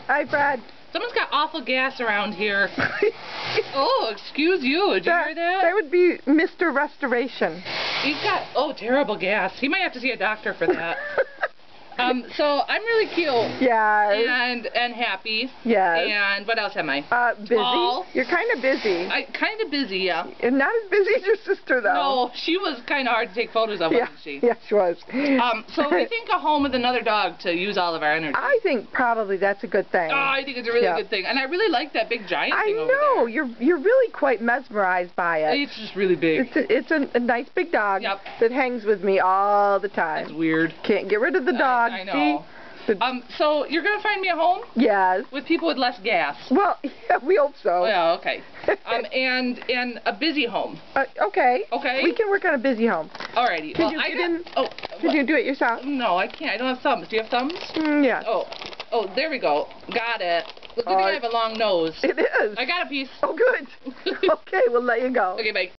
Hi, Fred. Someone's got awful gas around here. Oh, excuse you. Did you hear that? That would be Mr. Restoration. He's got, oh, terrible gas. He might have to see a doctor for that. So I'm really cute. Yeah. And happy. Yes. And what else am I? Busy. Tall. You're kind of busy. Kind of busy, yeah. And not as busy as your sister, though. No, she was kind of hard to take photos of, wasn't she? Yeah, she was. So we think a home with another dog to use all of our energy. I think probably that's a good thing. Oh, I think it's a really good thing. And I really like that big giant thing over there. I know. You're really quite mesmerized by it. It's just really big. It's a nice big dog Yep. that hangs with me all the time. It's weird. Can't get rid of the dog. I know. See? So you're going to find me a home? Yes. With people with less gas? Well, yeah, we hope so. Oh, yeah, okay. And a busy home. Okay. Okay. We can work on a busy home. Alrighty. Can you get in? Oh. Can you do it yourself? No, I can't. I don't have thumbs. Do you have thumbs? Yeah. Oh, there we go. Got it. Look, I have a long nose. It is. I got a piece. Oh, good. Okay, we'll let you go. Okay, bye.